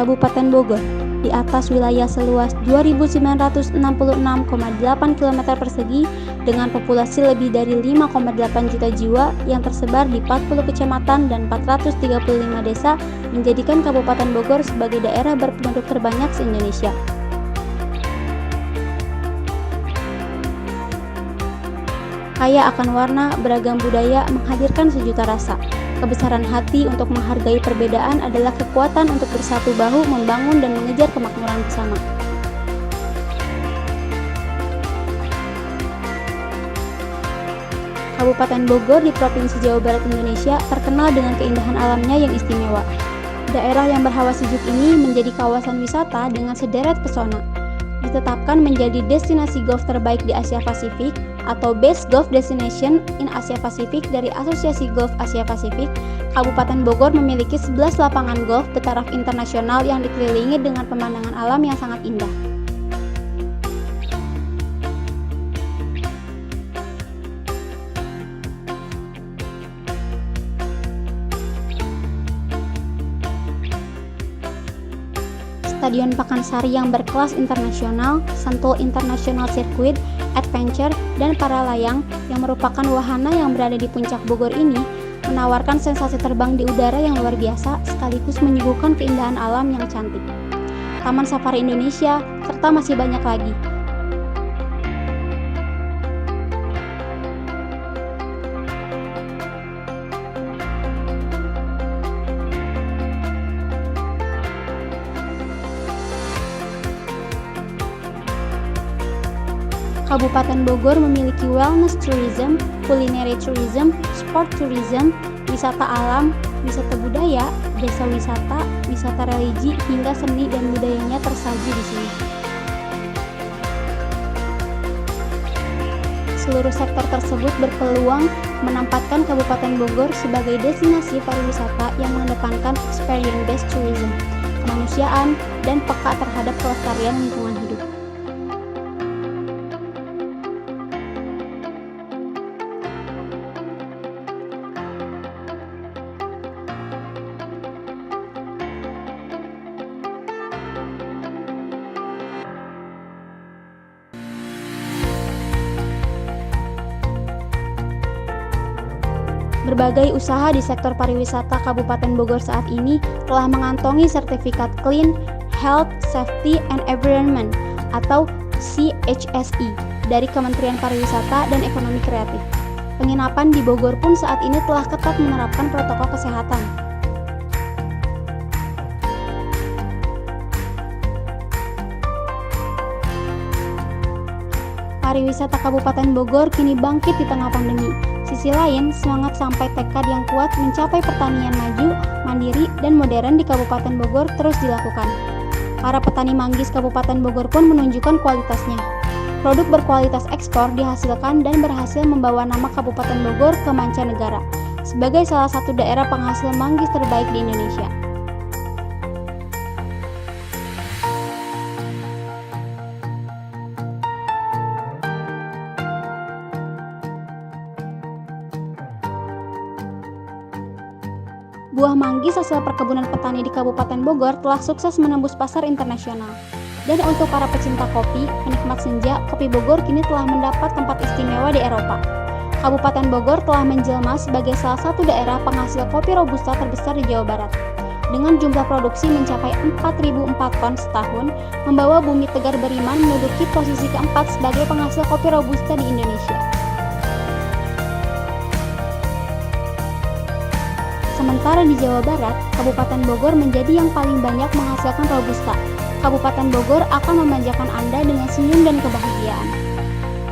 Kabupaten Bogor di atas wilayah seluas 2.966,8 km persegi dengan populasi lebih dari 5,8 juta jiwa yang tersebar di 40 kecamatan dan 435 desa menjadikan Kabupaten Bogor sebagai daerah berpenduduk terbanyak se-Indonesia. Kaya akan warna, beragam budaya, menghadirkan sejuta rasa. Kebesaran hati untuk menghargai perbedaan adalah kekuatan untuk bersatu bahu membangun dan mengejar kemakmuran bersama. Kabupaten Bogor di Provinsi Jawa Barat Indonesia terkenal dengan keindahan alamnya yang istimewa. Daerah yang berhawa sejuk ini menjadi kawasan wisata dengan sederet pesona. Ditetapkan menjadi destinasi golf terbaik di Asia Pasifik atau Best Golf Destination in Asia Pasifik dari Asosiasi Golf Asia Pasifik, Kabupaten Bogor memiliki 11 lapangan golf bertaraf internasional yang dikelilingi dengan pemandangan alam yang sangat indah. Stadion Pakansari yang berkelas internasional, Sentul International Circuit, Adventure, dan para layang yang merupakan wahana yang berada di puncak Bogor ini menawarkan sensasi terbang di udara yang luar biasa sekaligus menyuguhkan keindahan alam yang cantik. Taman Safari Indonesia, serta masih banyak lagi. Kabupaten Bogor memiliki wellness tourism, culinary tourism, sport tourism, wisata alam, wisata budaya, desa wisata, wisata religi, hingga seni dan budayanya tersaji di sini. Seluruh sektor tersebut berpeluang menempatkan Kabupaten Bogor sebagai destinasi pariwisata yang mengedepankan experience-based tourism, kemanusiaan, dan peka terhadap kelestarian lingkungan hidup. Berbagai usaha di sektor pariwisata Kabupaten Bogor saat ini telah mengantongi sertifikat Clean, Health, Safety, and Environment atau CHSE dari Kementerian Pariwisata dan Ekonomi Kreatif. Penginapan di Bogor pun saat ini telah ketat menerapkan protokol kesehatan. Pariwisata Kabupaten Bogor kini bangkit di tengah pandemi. Sisi lain, semangat sampai tekad yang kuat mencapai pertanian maju, mandiri, dan modern di Kabupaten Bogor terus dilakukan. Para petani manggis Kabupaten Bogor pun menunjukkan kualitasnya. Produk berkualitas ekspor dihasilkan dan berhasil membawa nama Kabupaten Bogor ke mancanegara sebagai salah satu daerah penghasil manggis terbaik di Indonesia. Buah manggis hasil perkebunan petani di Kabupaten Bogor telah sukses menembus pasar internasional. Dan untuk para pecinta kopi, penikmat senja, kopi Bogor kini telah mendapat tempat istimewa di Eropa. Kabupaten Bogor telah menjelma sebagai salah satu daerah penghasil kopi robusta terbesar di Jawa Barat. Dengan jumlah produksi mencapai 4.004 ton setahun, membawa Bumi Tegar Beriman menduduki posisi keempat sebagai penghasil kopi robusta di Indonesia. Sementara di Jawa Barat, Kabupaten Bogor menjadi yang paling banyak menghasilkan robusta. Kabupaten Bogor akan memanjakan Anda dengan senyum dan kebahagiaan.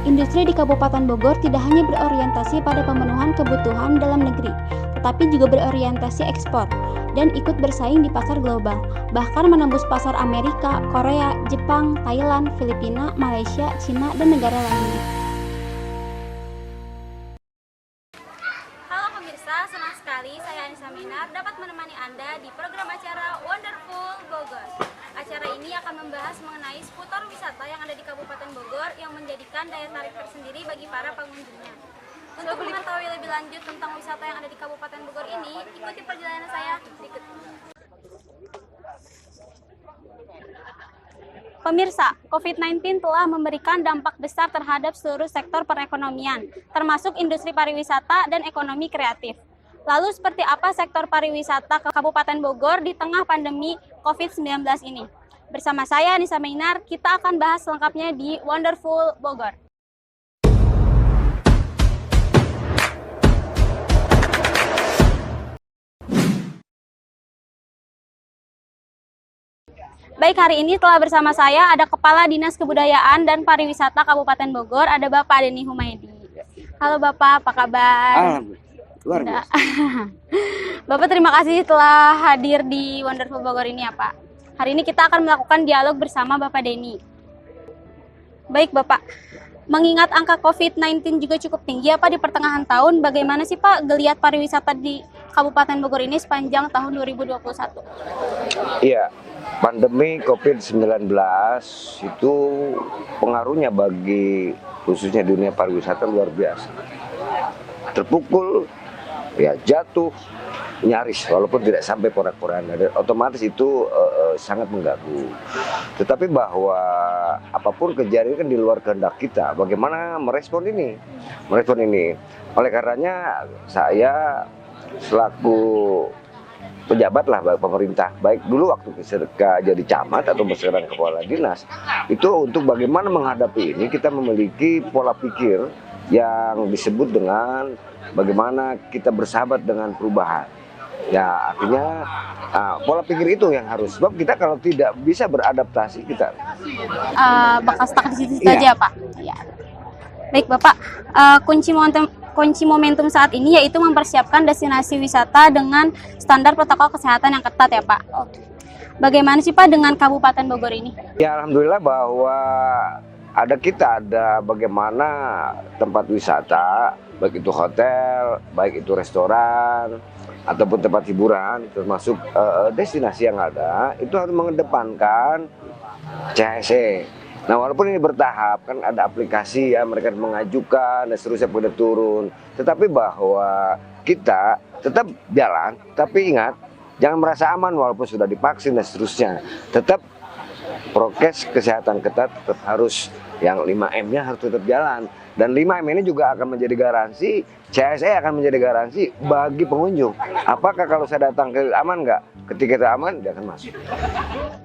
Industri di Kabupaten Bogor tidak hanya berorientasi pada pemenuhan kebutuhan dalam negeri, tetapi juga berorientasi ekspor dan ikut bersaing di pasar global, bahkan menembus pasar Amerika, Korea, Jepang, Thailand, Filipina, Malaysia, Cina, dan negara lainnya. Halo pemirsa, senang sekali saya Anissa Minar dapat menemani Anda di program acara Wonderful Bogor. Acara ini akan membahas mengenai seputar wisata yang ada di Kabupaten Bogor yang menjadikan daya tarik tersendiri bagi para pengunjungnya. Untuk mengetahui lebih lanjut tentang wisata yang ada di Kabupaten Bogor ini, ikuti perjalanan saya berikut. Pemirsa, COVID-19 telah memberikan dampak besar terhadap seluruh sektor perekonomian, termasuk industri pariwisata dan ekonomi kreatif. Lalu seperti apa sektor pariwisata ke Kabupaten Bogor di tengah pandemi COVID-19 ini? Bersama saya Anissa Mainar, kita akan bahas selengkapnya di Wonderful Bogor. Baik, hari ini telah bersama saya ada Kepala Dinas Kebudayaan dan Pariwisata Kabupaten Bogor, ada Bapak Denny Humaydi. Halo Bapak, apa kabar? Alhamdulillah, luar biasa. Bapak terima kasih telah hadir di Wonderful Bogor ini ya Pak. Hari ini kita akan melakukan dialog bersama Bapak Denny. Baik Bapak, mengingat angka COVID-19 juga cukup tinggi ya Pak di pertengahan tahun, bagaimana sih Pak geliat pariwisata di Kabupaten Bogor ini sepanjang tahun 2021? Iya, pandemi COVID-19 itu pengaruhnya bagi khususnya dunia pariwisata luar biasa. Terpukul, ya jatuh, nyaris walaupun tidak sampai porak-poranda, dan otomatis itu sangat mengganggu. Tetapi bahwa apapun kejadian kan di luar kehendak kita, bagaimana merespon ini? Oleh karenanya saya selaku pejabat lah pemerintah, baik dulu waktu ketika jadi camat atau sekarang kepala dinas, itu untuk bagaimana menghadapi ini kita memiliki pola pikir yang disebut dengan bagaimana kita bersahabat dengan perubahan. Ya artinya pola pikir itu yang harus, sebab kita kalau tidak bisa beradaptasi kita Bakal stuck di situ saja Pak. Ya. Baik Bapak, kunci momentum saat ini yaitu mempersiapkan destinasi wisata dengan standar protokol kesehatan yang ketat ya Pak. Bagaimana sih Pak dengan Kabupaten Bogor ini? Ya alhamdulillah bahwa ada bagaimana tempat wisata, baik itu hotel, baik itu restoran, ataupun tempat hiburan, termasuk destinasi yang ada, itu harus mengedepankan CHSE. Nah walaupun ini bertahap, kan ada aplikasi ya, mereka mengajukan dan seterusnya pada turun. Tetapi bahwa kita tetap jalan, tapi ingat, jangan merasa aman walaupun sudah divaksin dan seterusnya. Tetap prokes kesehatan ketat, tetap harus, yang 5M-nya harus tetap jalan. Dan 5M ini juga akan menjadi garansi, CHSE akan menjadi garansi bagi pengunjung. Apakah kalau saya datang ke aman nggak? Ketika itu aman, dia akan masuk.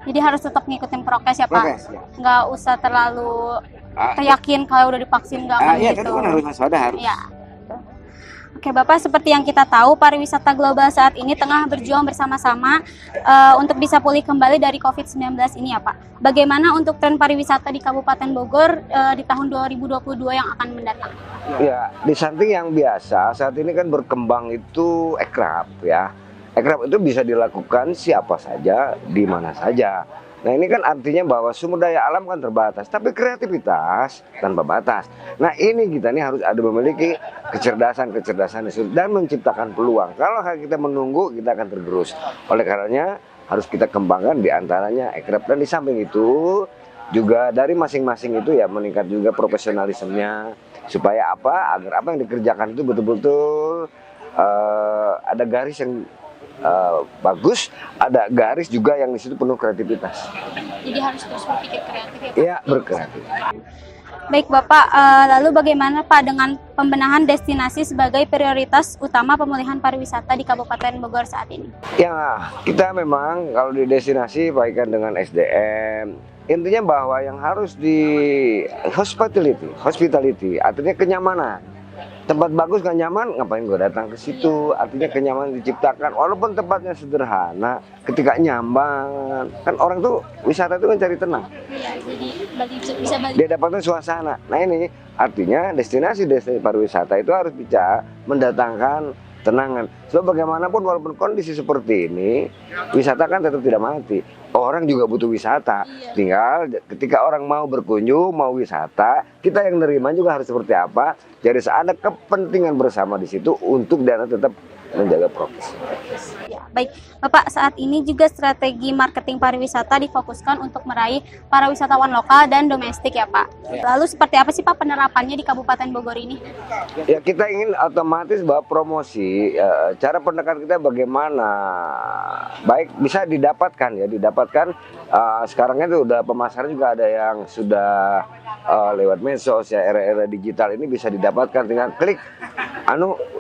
Jadi harus tetap ngikutin prokes ya Pak? Prokes, ya. Nggak usah terlalu yakin kalau udah divaksin nggak aman Iya, gitu. itu kan harus waspada harus. Ya. Oke Bapak, seperti yang kita tahu pariwisata global saat ini tengah berjuang bersama-sama untuk bisa pulih kembali dari COVID-19 ini ya Pak. Bagaimana untuk tren pariwisata di Kabupaten Bogor di tahun 2022 yang akan mendatang? Ya, di samping yang biasa saat ini kan berkembang itu ekrab ya. Ekrab itu bisa dilakukan siapa saja, di mana saja. Nah ini kan artinya bahwa sumber daya alam kan terbatas, tapi kreativitas tanpa batas. Nah ini kita nih harus ada memiliki kecerdasan dan menciptakan peluang. Kalau kita menunggu, kita akan tergerus. Oleh karenanya harus kita kembangkan diantaranya ekrab, dan di samping itu juga dari masing-masing itu ya meningkat juga profesionalismenya, supaya agar apa yang dikerjakan itu betul-betul ada garis yang bagus, ada garis juga yang di situ penuh kreativitas. Jadi harus terus berpikir kreatif ya Pak? Iya, berkreatif. Baik Bapak, lalu bagaimana Pak dengan pembenahan destinasi sebagai prioritas utama pemulihan pariwisata di Kabupaten Bogor saat ini? Ya, kita memang kalau di destinasi baikkan dengan SDM, intinya bahwa yang harus di hospitality, artinya kenyamanan. Tempat bagus gak nyaman, ngapain gue datang ke situ? Artinya kenyamanan diciptakan, walaupun tempatnya sederhana, ketika nyaman, kan orang tuh wisata itu kan cari tenang. Iya, jadi bisa balik. Dia dapatkan suasana. Nah ini artinya destinasi pariwisata itu harus bisa mendatangkan tenangan. Sebab bagaimanapun walaupun kondisi seperti ini, wisata kan tetap tidak mati. Orang juga butuh wisata. Tinggal ketika orang mau berkunjung, mau wisata, kita yang nerima juga harus seperti apa. Jadi ada kepentingan bersama di situ untuk dana tetap menjaga prokes. Ya, baik, Bapak, saat ini juga strategi marketing pariwisata difokuskan untuk meraih para wisatawan lokal dan domestik ya Pak. Lalu seperti apa sih Pak penerapannya di Kabupaten Bogor ini? Ya kita ingin otomatis bahwa promosi, cara pendekatan kita bagaimana baik bisa didapatkan didapatkan. Sekarang itu udah pemasaran juga ada yang sudah lewat medsos ya, era-era digital ini bisa didapatkan, tinggal klik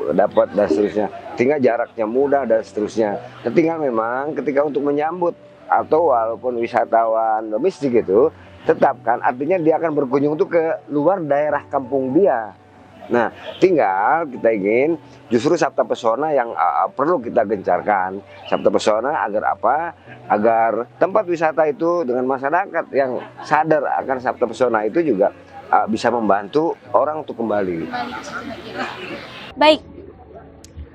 dapat dan seterusnya, tinggal jaraknya mudah dan seterusnya. Dan tinggal memang ketika untuk menyambut atau walaupun wisatawan domestik itu tetap kan, artinya dia akan berkunjung tuh ke luar daerah kampung dia. Nah, tinggal kita ingin justru Sabta Pesona yang perlu kita gencarkan. Sabta Pesona agar apa? Agar tempat wisata itu dengan masyarakat yang sadar akan Sabta Pesona itu juga bisa membantu orang untuk kembali. Baik,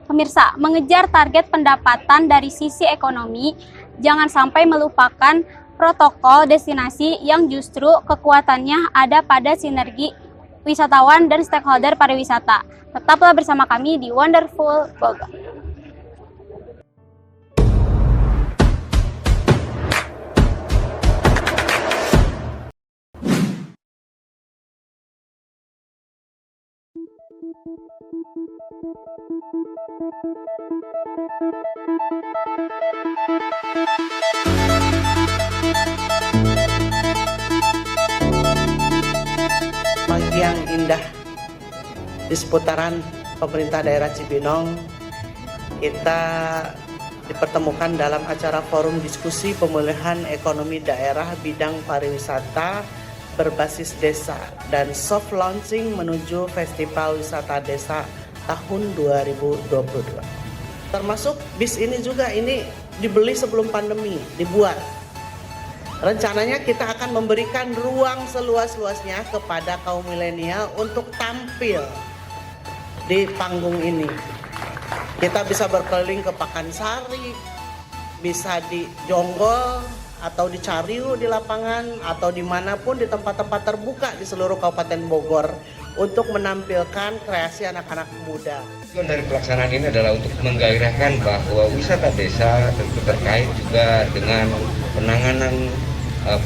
pemirsa, mengejar target pendapatan dari sisi ekonomi, jangan sampai melupakan protokol destinasi yang justru kekuatannya ada pada sinergi wisatawan dan stakeholder pariwisata. Tetaplah bersama kami di Wonderful Bogor. Yang indah di seputaran pemerintah daerah Cibinong, kita dipertemukan dalam acara forum diskusi pemulihan ekonomi daerah bidang pariwisata berbasis desa dan soft launching menuju Festival Wisata Desa tahun 2022. Termasuk bis ini juga ini dibeli sebelum pandemi, dibuat. Rencananya kita akan memberikan ruang seluas-luasnya kepada kaum milenial untuk tampil di panggung ini. Kita bisa berkeliling ke Pakansari, bisa di Jonggol, atau di Cariu di lapangan, atau dimanapun di tempat-tempat terbuka di seluruh Kabupaten Bogor untuk menampilkan kreasi anak-anak muda. Tujuan dari pelaksanaan ini adalah untuk menggairahkan bahwa wisata desa tentu terkait juga dengan penanganan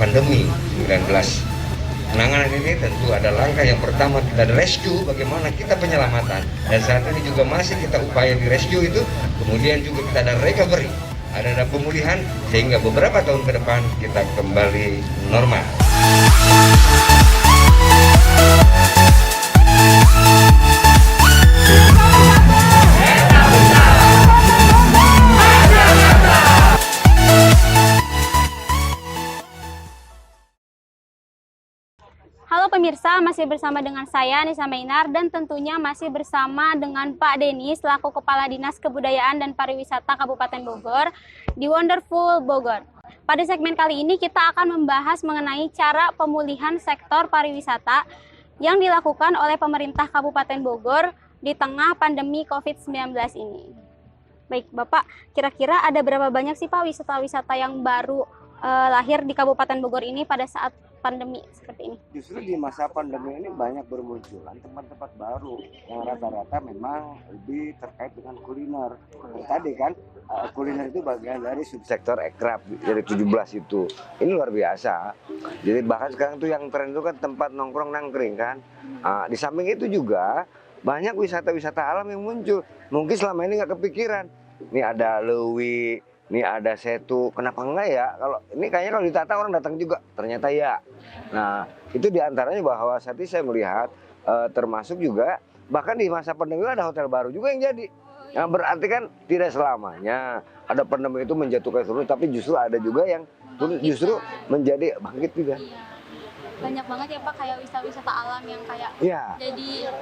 pandemi 19. Penanganan ini tentu ada langkah yang pertama, kita ada rescue, bagaimana kita penyelamatan, dan saat ini juga masih kita upaya di rescue itu, kemudian juga kita ada recovery, ada pemulihan, sehingga beberapa tahun ke depan kita kembali normal. Halo pemirsa, masih bersama dengan saya Anissa Mainar dan tentunya masih bersama dengan Pak Denny selaku Kepala Dinas Kebudayaan dan Pariwisata Kabupaten Bogor di Wonderful Bogor. Pada segmen kali ini kita akan membahas mengenai cara pemulihan sektor pariwisata yang dilakukan oleh pemerintah Kabupaten Bogor di tengah pandemi COVID-19 ini. Baik Bapak, kira-kira ada berapa banyak sih Pak wisata-wisata yang baru lahir di Kabupaten Bogor ini pada saat pandemi seperti ini? Justru di masa pandemi ini banyak bermunculan tempat-tempat baru yang rata-rata memang lebih terkait dengan kuliner. Tadi kan kuliner itu bagian dari subsektor ekrab dari 17 itu. Ini luar biasa. Jadi bahkan sekarang tuh yang tren itu kan tempat nongkrong nangkring kan. Di samping itu juga banyak wisata-wisata alam yang muncul. Mungkin selama ini nggak kepikiran. Ini ada Lewi, ini ada Setu, kenapa enggak ya? Kalau ini kayaknya kalau ditata orang datang juga, ternyata ya. Nah, itu diantaranya bahwa saat ini saya melihat termasuk juga bahkan di masa pandemi ada hotel baru juga yang jadi. Nah, berarti kan tidak selamanya ada pandemi itu menjatuhkan seluruh, tapi justru ada juga yang justru menjadi bangkit juga. Banyak banget ya Pak kayak wisata alam yang kayak ya.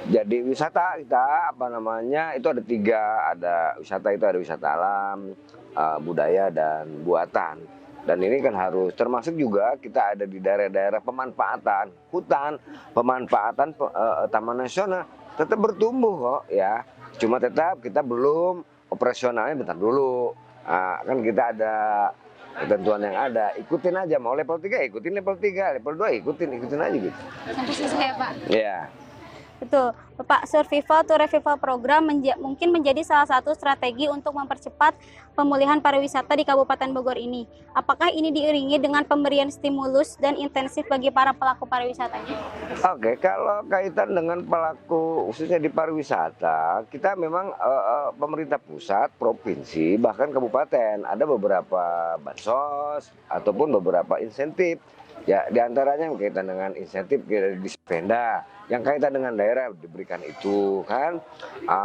Jadi wisata kita apa namanya itu ada 3, ada wisata itu ada wisata alam, budaya dan buatan. Dan ini kan harus termasuk juga kita ada di daerah-daerah pemanfaatan hutan, pemanfaatan taman nasional tetap bertumbuh kok ya. Cuma tetap kita belum operasionalnya, bentar dulu. Kan kita ada ketentuan yang ada, ikutin aja, mau level 3 ikutin level 3, level 2 ikutin aja gitu. Sampai susah ya Pak? Iya. Betul, Bapak, survival to revival program mungkin menjadi salah satu strategi untuk mempercepat pemulihan pariwisata di Kabupaten Bogor ini. Apakah ini diiringi dengan pemberian stimulus dan intensif bagi para pelaku pariwisata ini? Oke, kalau kaitan dengan pelaku khususnya di pariwisata, kita memang pemerintah pusat, provinsi, bahkan kabupaten ada beberapa bansos ataupun beberapa insentif. Ya, diantaranya yang kaitan dengan insentif di Dispenda, yang kaitan dengan daerah diberikan itu kan.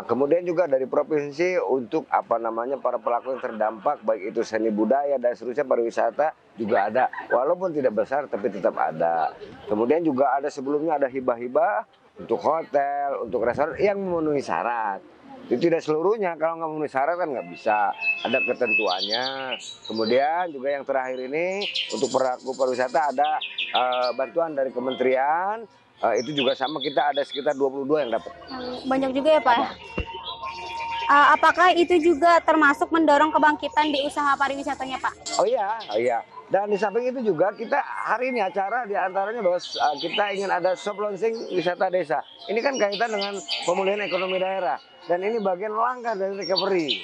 Kemudian juga dari provinsi untuk para pelaku yang terdampak baik itu seni budaya dan seterusnya pariwisata juga ada, walaupun tidak besar tapi tetap ada. Kemudian juga ada sebelumnya ada hibah-hibah untuk hotel, untuk restoran yang memenuhi syarat. Itu tidak seluruhnya, kalau nggak memenuhi syarat kan nggak bisa, ada ketentuannya. Kemudian juga yang terakhir ini untuk pelaku pariwisata ada bantuan dari kementerian, itu juga sama, kita ada sekitar 22 yang dapat. Banyak juga ya Pak. Apakah itu juga termasuk mendorong kebangkitan di usaha pariwisatanya Pak? Oh iya. Dan di samping itu juga kita hari ini acara diantaranya bahwa kita ingin ada soft launching wisata desa. Ini kan kaitan dengan pemulihan ekonomi daerah. Dan ini bagian langkah dari recovery.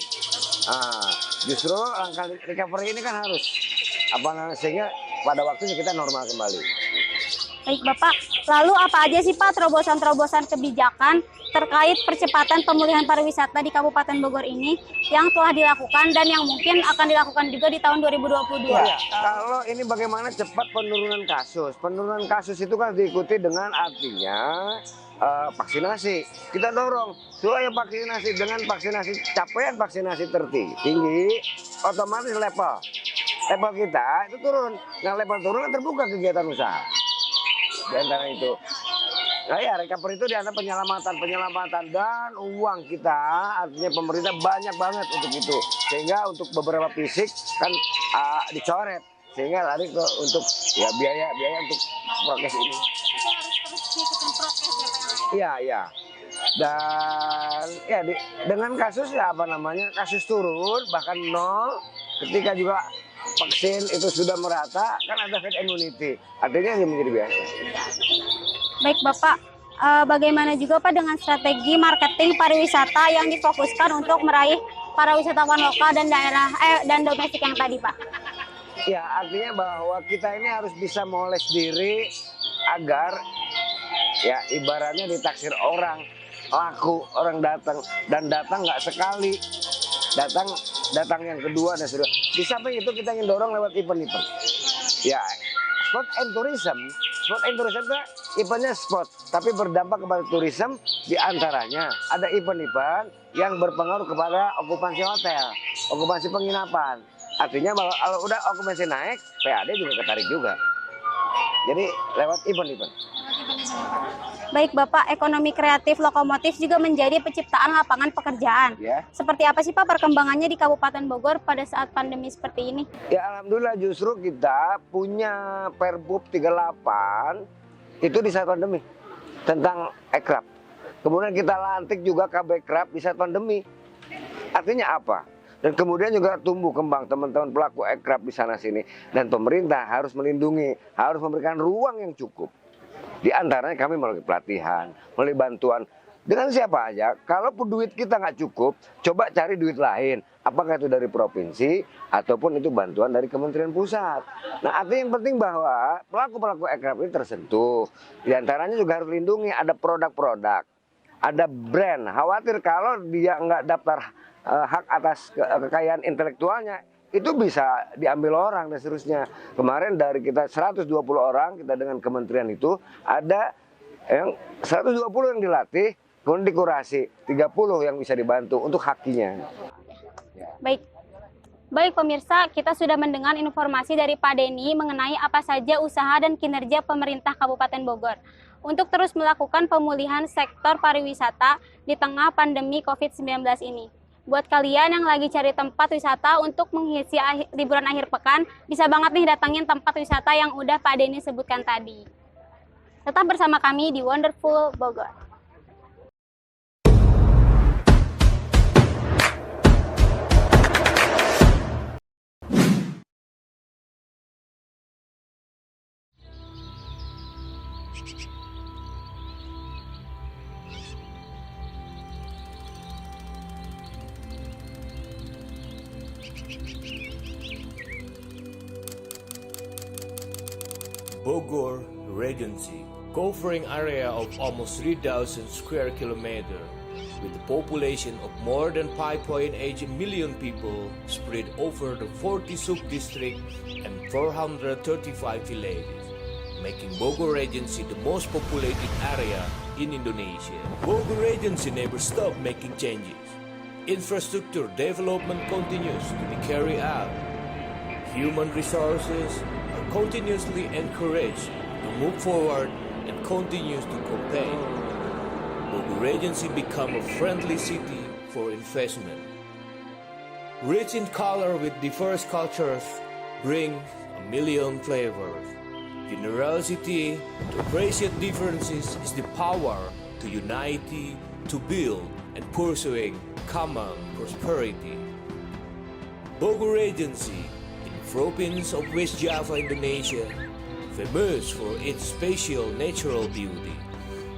Justru langkah recovery ini kan harus sehingga pada waktunya kita normal kembali. Baik Bapak, lalu apa aja sih Pak terobosan-terobosan kebijakan terkait percepatan pemulihan pariwisata di Kabupaten Bogor ini yang telah dilakukan dan yang mungkin akan dilakukan juga di tahun 2022? Ya, kalau ini bagaimana cepat penurunan kasus. Penurunan kasus itu kan diikuti dengan artinya vaksinasi. Kita dorong supaya vaksinasi, dengan vaksinasi, capaian vaksinasi tertinggi, otomatis level kita itu turun. Nah, level turun kan terbuka kegiatan usaha. Di antara itu. Nah ya, recovery itu diantara penyelamatan dan uang kita, artinya pemerintah banyak banget untuk itu. Sehingga untuk beberapa fisik kan dicoret, sehingga lari ke untuk ya biaya untuk prokes ini. Iya. Dan ya dengan kasus kasus turun bahkan nol, ketika juga vaksin itu sudah merata, kan ada herd immunity, artinya yang menjadi biasa. Baik Bapak, bagaimana juga Pak dengan strategi marketing pariwisata yang difokuskan untuk meraih para wisatawan lokal dan daerah dan domestik yang tadi Pak? Ya, artinya bahwa kita ini harus bisa moles diri agar ya ibaratnya ditaksir orang laku, orang datang nggak sekali, datang yang kedua dan seterusnya. Di samping itu kita ingin dorong lewat event-event. Ya, sport and tourism itu eventnya sport, tapi berdampak kepada tourism. Di antaranya ada event-event yang berpengaruh kepada okupansi hotel, okupansi penginapan. Artinya kalau udah okupansi naik, PAD juga ketarik juga. Jadi lewat event-event. Baik Bapak, ekonomi kreatif lokomotif juga menjadi penciptaan lapangan pekerjaan. Ya. Seperti apa sih Pak perkembangannya di Kabupaten Bogor pada saat pandemi seperti ini? Ya alhamdulillah, justru kita punya Perbup 38 itu di saat pandemi tentang ekrab. Kemudian kita lantik juga KB Krab di saat pandemi. Artinya apa? Dan kemudian juga tumbuh kembang teman-teman pelaku ekrab di sana sini. Dan pemerintah harus melindungi, harus memberikan ruang yang cukup. Di antaranya kami melalui pelatihan, melalui bantuan. Dengan siapa aja, kalaupun duit kita nggak cukup, coba cari duit lain. Apakah itu dari provinsi, ataupun itu bantuan dari Kementerian Pusat. Nah, artinya yang penting bahwa pelaku-pelaku ekrab ini tersentuh. Di antaranya juga harus dilindungi, ada produk-produk, ada brand. Khawatir kalau dia nggak daftar hak atas kekayaan intelektualnya, itu bisa diambil orang dan seterusnya. Kemarin dari kita 120 orang, kita dengan kementerian itu ada yang 120 yang dilatih, kemudian dikurasi 30 yang bisa dibantu untuk hakinya. Baik pemirsa, kita sudah mendengar informasi dari Pak Denny mengenai apa saja usaha dan kinerja pemerintah Kabupaten Bogor untuk terus melakukan pemulihan sektor pariwisata di tengah pandemi COVID-19 ini. Buat kalian yang lagi cari tempat wisata untuk mengisi liburan akhir pekan, bisa banget nih datangin tempat wisata yang udah Pak Denny sebutkan tadi. Tetap bersama kami di Wonderful Bogor. Bogor Regency, covering area of almost 3,000 square kilometers, with a population of more than 5.8 million people spread over the 40 sub-districts and 435 villages, making Bogor Regency the most populated area in Indonesia. Bogor Regency never stopped making changes. Infrastructure development continues to be carried out. Human resources are continuously encouraged to move forward and continues to campaign. Bogor Regency become a friendly city for investment. Rich in color with diverse cultures, brings a million flavors. Generosity to appreciate differences is the power to unite, to build, and pursuing common prosperity. Bogor Regency, in the province of West Java, Indonesia, famous for its special natural beauty,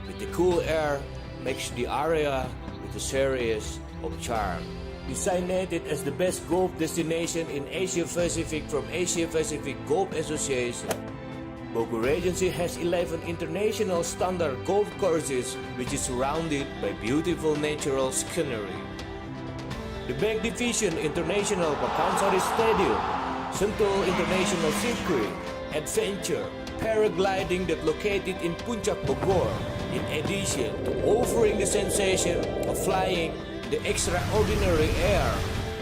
with the cool air makes the area with a series of charm. Designated as the best golf destination in Asia Pacific from Asia Pacific Golf Association, Bogor Regency has 11 international standard golf courses which is surrounded by beautiful natural scenery. The Bank Division International Pakansari Stadium, Sentul International Circuit, Adventure, Paragliding that located in Puncak Bogor, in addition to offering the sensation of flying the extraordinary air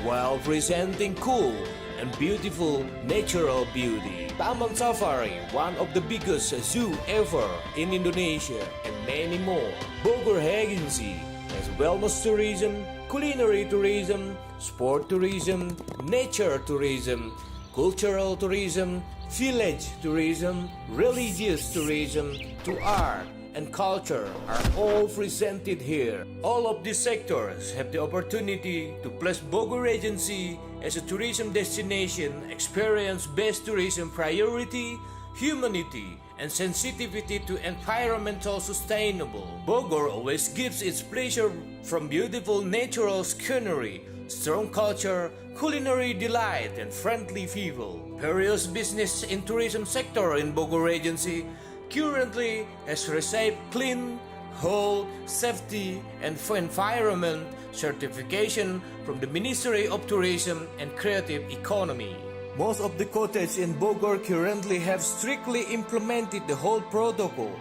while presenting cool and beautiful natural beauty. Taman Safari, one of the biggest zoo ever in Indonesia, and many more. Bogor Regency has wellness tourism, culinary tourism, sport tourism, nature tourism, cultural tourism, village tourism, religious tourism, to art and culture are all presented here. All of these sectors have the opportunity to place Bogor Regency as a tourism destination, experience-based tourism priority, humanity, and sensitivity to environmental sustainable. Bogor always gives its pleasure from beautiful natural scenery, strong culture, culinary delight, and friendly people. Various business in tourism sector in Bogor Regency currently has received clean, health, safety, and environment certification from the Ministry of Tourism and Creative Economy. Most of the cottages in Bogor currently have strictly implemented the whole protocol.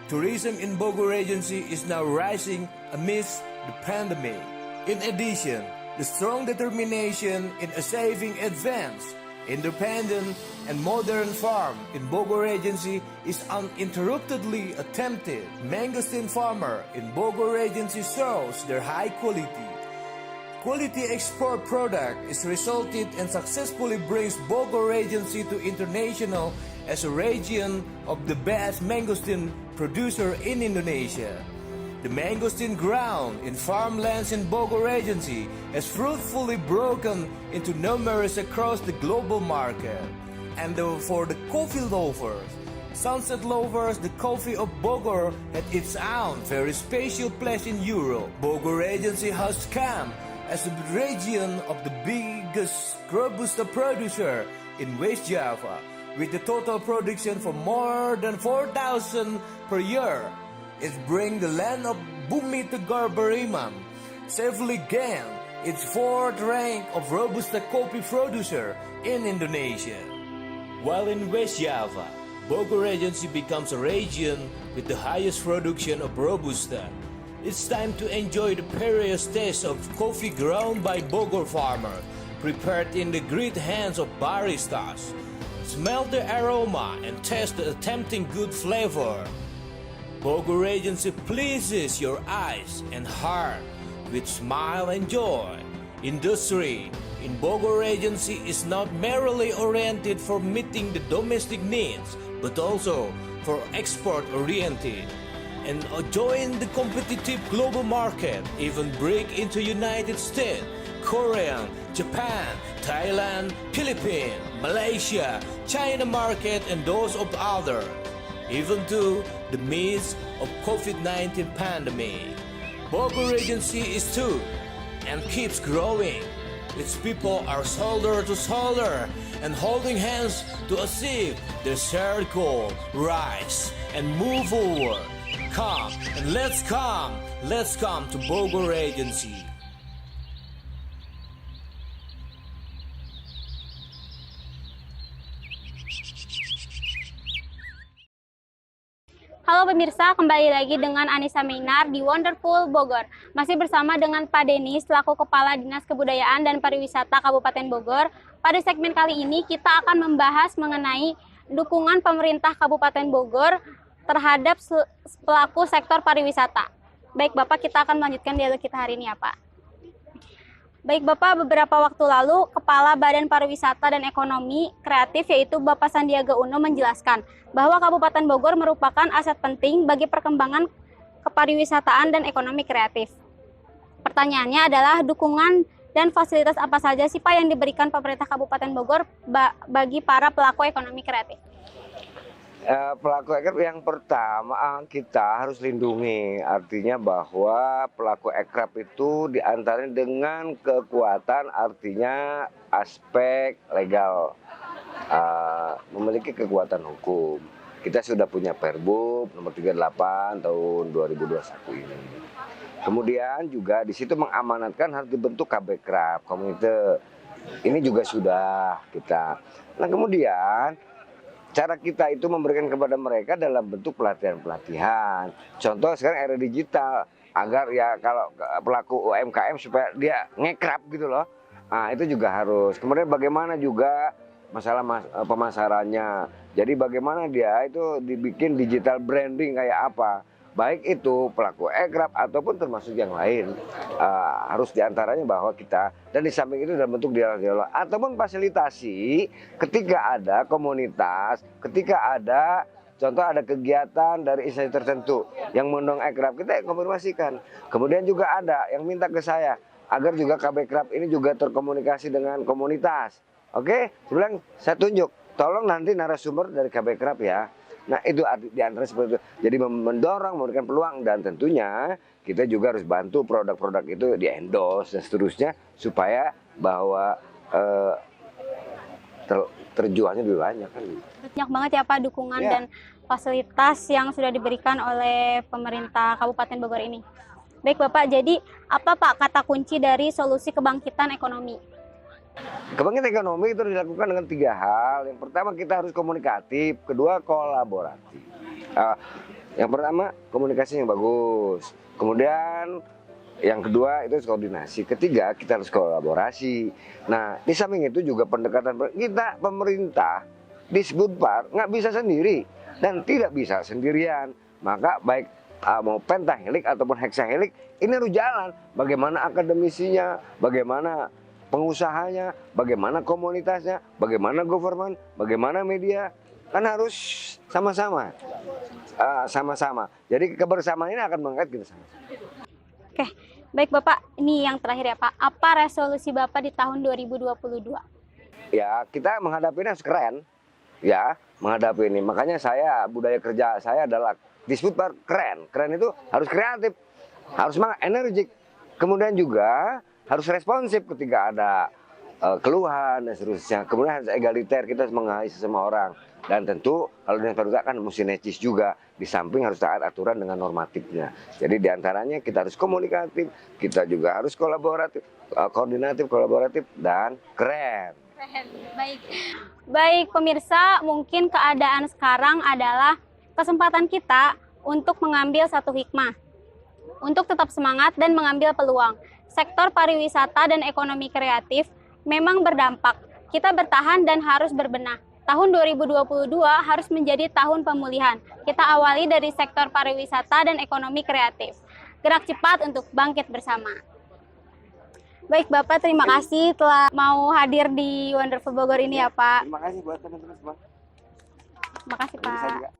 Tourism in Bogor Regency is now rising amidst the pandemic. In addition, the strong determination in achieving advanced, independent, and modern farm in Bogor Regency is uninterruptedly attempted. Mangosteen farmer in Bogor Regency shows their high quality. Quality export product is resulted and successfully brings Bogor Regency to international as a region of the best mangosteen producer in Indonesia. The mangosteen ground in farmlands in Bogor Regency has fruitfully broken into numerous across the global market. And for the coffee lovers, Sunset lovers, the coffee of Bogor had its own very special place in Europe. Bogor Regency has come as a region of the biggest Robusta producer in West Java, with the total production for more than 4,000 per year. It brings the land of Bumi Tegar Beriman safely gained its fourth rank of Robusta coffee producer in Indonesia. While in West Java, Bogor Regency becomes a region with the highest production of Robusta. It's time to enjoy the various tastes of coffee ground by Bogor farmer, prepared in the great hands of baristas. Smell the aroma and taste the tempting good flavor. Bogor Regency pleases your eyes and heart with smile and joy. Industry in Bogor Regency is not merely oriented for meeting the domestic needs, but also for export-oriented. And join the competitive global market, even break into United States, Korea, Japan, Thailand, Philippines, Malaysia, China market, and those of others, even to the midst of COVID-19 pandemic. Bogor Regency is too and keeps growing. its people are shoulder to shoulder and holding hands to achieve their shared goal, rise and move forward. Come and let's come to Bogor Agency. Halo pemirsa, kembali lagi dengan Anissa Minar di Wonderful Bogor. Masih bersama dengan Pak Denis, selaku Kepala Dinas Kebudayaan dan Pariwisata Kabupaten Bogor. Pada segmen kali ini kita akan membahas mengenai dukungan pemerintah Kabupaten Bogor terhadap pelaku sektor pariwisata. Baik Bapak, kita akan melanjutkan dialog kita hari ini ya Pak. Baik Bapak, beberapa waktu lalu Kepala Badan Pariwisata dan Ekonomi Kreatif yaitu Bapak Sandiaga Uno menjelaskan bahwa Kabupaten Bogor merupakan aset penting bagi perkembangan kepariwisataan dan ekonomi kreatif. Pertanyaannya adalah dukungan dan fasilitas apa saja sih Pak yang diberikan pemerintah Kabupaten Bogor bagi para pelaku ekonomi kreatif? Pelaku ekraf yang pertama kita harus lindungi, artinya bahwa pelaku ekraf itu diantaranya dengan kekuatan, artinya aspek legal, memiliki kekuatan hukum. Kita sudah punya Perbub nomor 38 tahun 2021 ini. Kemudian juga di situ mengamanatkan harus dibentuk KBKRAP, komite. Ini juga sudah kita. Nah kemudian cara kita itu memberikan kepada mereka dalam bentuk pelatihan-pelatihan. Contoh sekarang era digital, agar ya kalau pelaku UMKM supaya dia ngekrap gitu loh. Nah itu juga harus. Kemudian bagaimana juga masalah pemasarannya. Jadi bagaimana dia itu dibikin digital branding kayak apa. Baik itu pelaku ekraf ataupun termasuk yang lain. Harus diantaranya bahwa kita, dan di samping itu dalam bentuk dialog-dialog ataupun fasilitasi ketika ada komunitas, ketika ada contoh ada kegiatan dari instansi tertentu yang mengundang ekraf, kita konfirmasikan. Kemudian juga ada yang minta ke saya agar juga KBKRAP ini juga terkomunikasi dengan komunitas. Oke, saya tunjuk, tolong nanti narasumber dari KBKRAP ya. Nah itu di antara seperti itu. Jadi mendorong, memberikan peluang, dan tentunya kita juga harus bantu produk-produk itu di endorse dan seterusnya supaya bahwa terjualnya lebih banyak kan. Banyak banget ya Pak dukungan dan fasilitas yang sudah diberikan oleh pemerintah Kabupaten Bogor ini. Baik Bapak, jadi apa Pak kata kunci dari solusi kebangkitan ekonomi? Kebangkitan ekonomi itu dilakukan dengan 3 hal. Yang pertama kita harus komunikatif, kedua kolaboratif. Yang pertama komunikasi yang bagus, kemudian yang kedua itu koordinasi, ketiga kita harus kolaborasi. Nah di samping itu juga pendekatan kita pemerintah di Sbudpar nggak bisa sendiri dan tidak bisa sendirian. Maka baik mau pentahelik ataupun heksahelik ini harus jalan. Bagaimana akademisinya, bagaimana pengusahanya, bagaimana komunitasnya, bagaimana government, bagaimana media, kan harus sama-sama. Jadi kebersamaan ini akan mengangkat kita sama. Oke, baik Bapak, ini yang terakhir ya Pak. Apa resolusi Bapak di tahun 2022? Ya, kita menghadapi ini harus keren. Ya, menghadapi ini. Makanya budaya kerja saya adalah disebut keren. Keren itu harus kreatif, harus semangat, energik. Kemudian juga harus responsif ketika ada keluhan dan seterusnya. Kemudian harus egaliter, kita harus menghargai sesama orang. Dan tentu kalau dinas pariwisata kan mesti necis juga. Di samping harus taat aturan dengan normatifnya. Jadi diantaranya kita harus komunikatif, kita juga harus kolaboratif, koordinatif, kolaboratif, dan keren. Baik. Baik pemirsa, mungkin keadaan sekarang adalah kesempatan kita untuk mengambil satu hikmah. Untuk tetap semangat dan mengambil peluang. Sektor pariwisata dan ekonomi kreatif memang berdampak. Kita bertahan dan harus berbenah. Tahun 2022 harus menjadi tahun pemulihan. Kita awali dari sektor pariwisata dan ekonomi kreatif. Gerak cepat untuk bangkit bersama. Baik Bapak, terima kasih telah mau hadir di Wonderful Bogor ini ya Pak. Terima kasih buat teman-teman semua. Terima kasih Pak.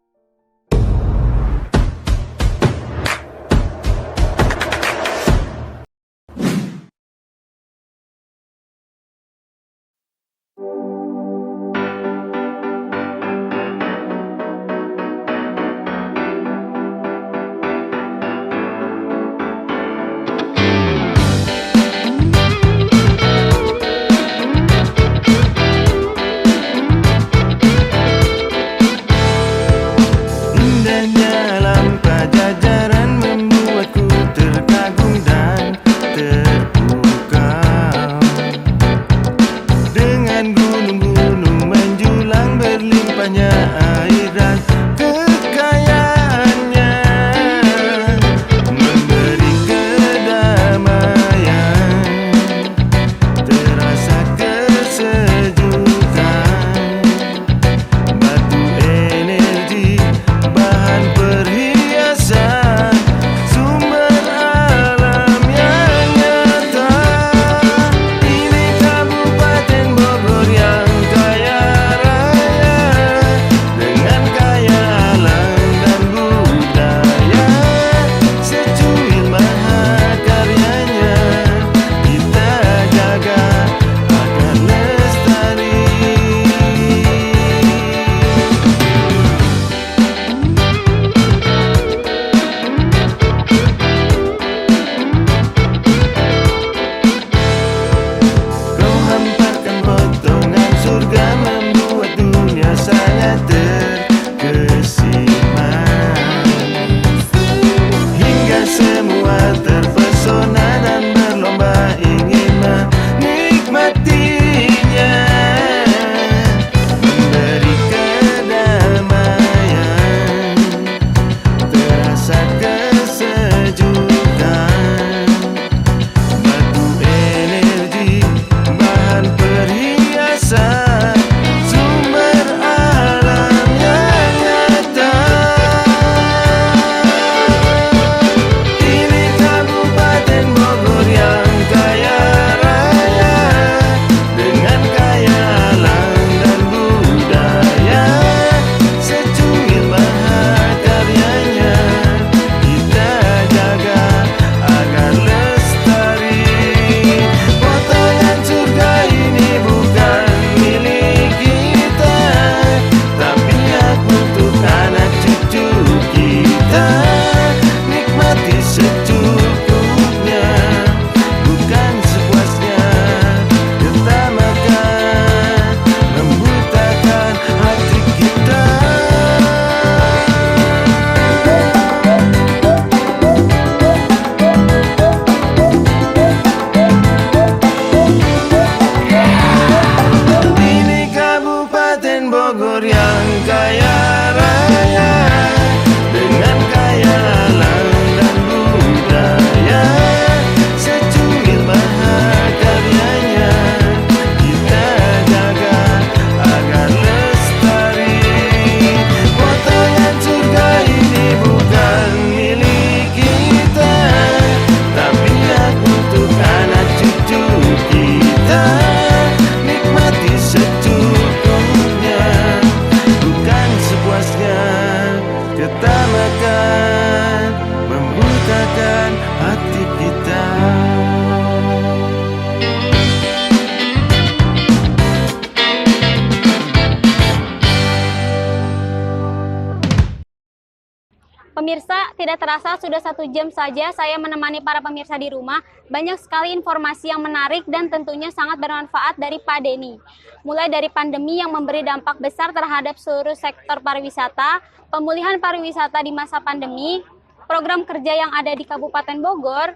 Pemirsa, tidak terasa sudah 1 jam saja saya menemani para pemirsa di rumah. Banyak sekali informasi yang menarik dan tentunya sangat bermanfaat dari Pak Denny. Mulai dari pandemi yang memberi dampak besar terhadap seluruh sektor pariwisata, pemulihan pariwisata di masa pandemi, program kerja yang ada di Kabupaten Bogor,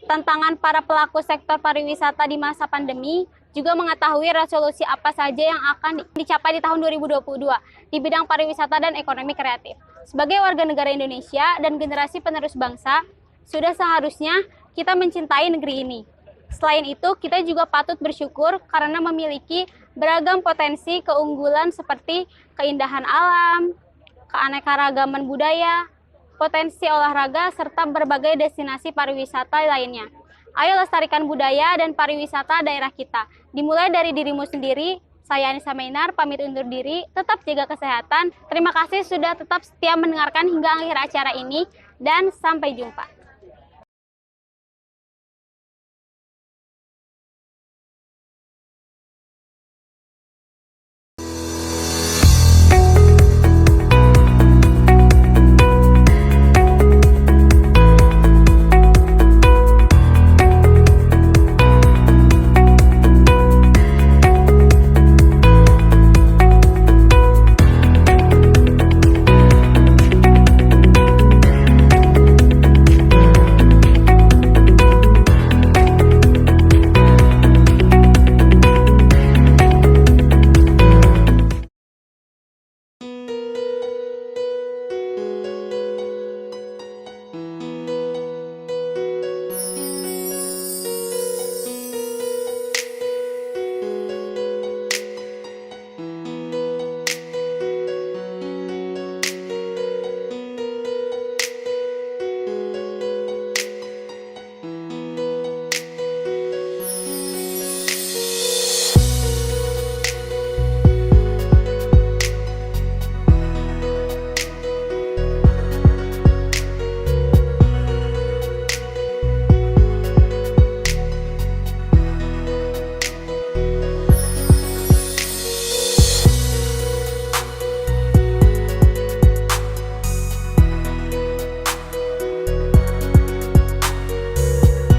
tantangan para pelaku sektor pariwisata di masa pandemi, juga mengetahui resolusi apa saja yang akan dicapai di tahun 2022 di bidang pariwisata dan ekonomi kreatif. Sebagai warga negara Indonesia dan generasi penerus bangsa, sudah seharusnya kita mencintai negeri ini. Selain itu, kita juga patut bersyukur karena memiliki beragam potensi keunggulan seperti keindahan alam, keanekaragaman budaya, potensi olahraga, serta berbagai destinasi pariwisata lainnya. Ayo lestarikan budaya dan pariwisata daerah kita. Dimulai dari dirimu sendiri. Saya Anissa Mainar, pamit undur diri, tetap jaga kesehatan. Terima kasih sudah tetap setia mendengarkan hingga akhir acara ini, dan sampai jumpa.